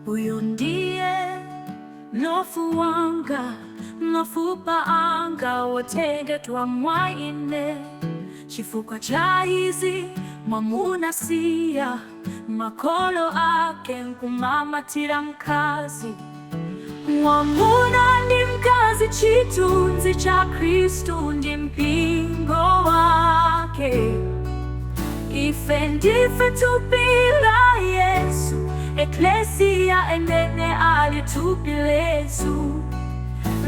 Huyu ndiye mnofu wanga, mnofu paanga wotege twamwaine. Chifuko cha hizi mwamunasiya, makolo ake nkumamatira mkazi. Mwamuna ndi mkazi, chitunzi cha Kristu ndi mpingo wake. Ife ndife thupi la Yesu, eklesia enene alitupi lesu.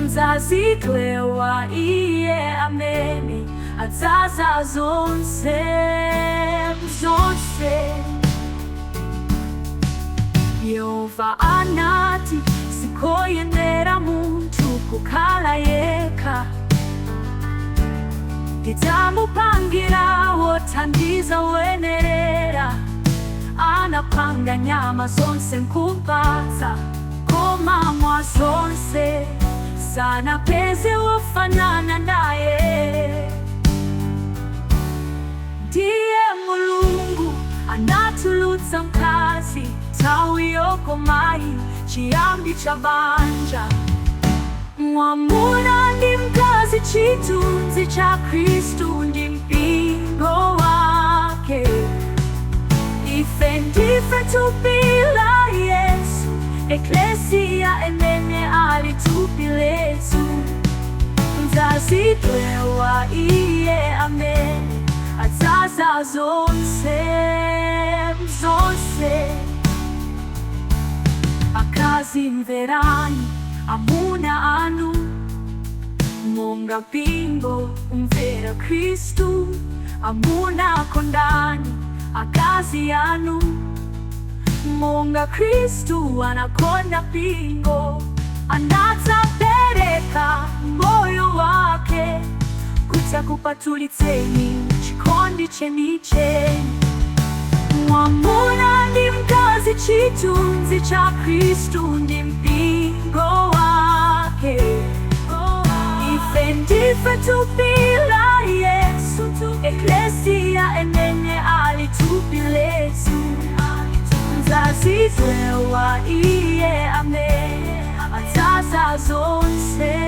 Nzaziklewa iye amene adzaza zonse zonse. Yehova anati sikoyenera muntu kukhala yekha, ndidzamupangira wothandiza woyenerera. Anapanga nyama zonse nkupatsa, koma mwa zonse sanapeze wofanana naye. Ndiye Mulungu anatulutsa mkazi nthawi yokomayi, chiyambi cha banja. Mwamuna ndi mkazi, chitunzi cha Kristu ndi mpingo wake. Ife ndife thupi la Yesu, eklesia enene alitupi lesu. Nzaziklewa iye amene adzaza zonse zonse. Akazi mverani amuna anu, monga mpingo umvera Kristu. Amuna kondani akazi anu, monga Kristu anakonda mpingo. Anadzapereka moyo wake kuti akupatulitseni chikondi chenicheni. Mwamuna ndi mkazi, chitunzi cha Kristu ndi mpingo wake. Ife ndife thupi la Yesu, eklesia enene alitupi lesu. Nzaziklewa iye amene adzaza zonse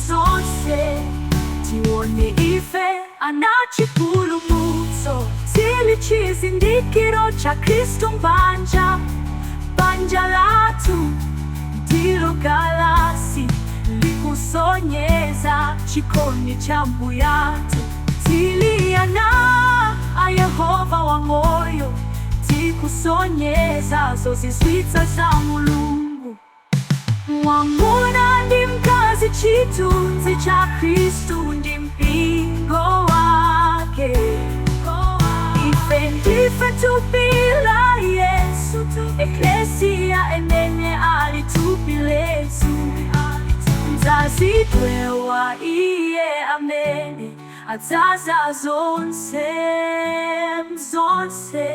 zonse. Tione ife anachipulumutso, tili chizindikiro cha Kristu mbanja. Banja lathu ndilo galasi likusonyeza chikondi cha mbuyatu. Tili ana a Yehova wa moyo, tikusonyeza zozizwitsa za Mulungu. Mwamuna ndi mkazi, chitunzi cha Kristu ndi mpingo wake. Ife ndife thupi la Yesu, eklesia enene alitupi lesu. Nzaziklewa iye amene adzaza zonse zonse.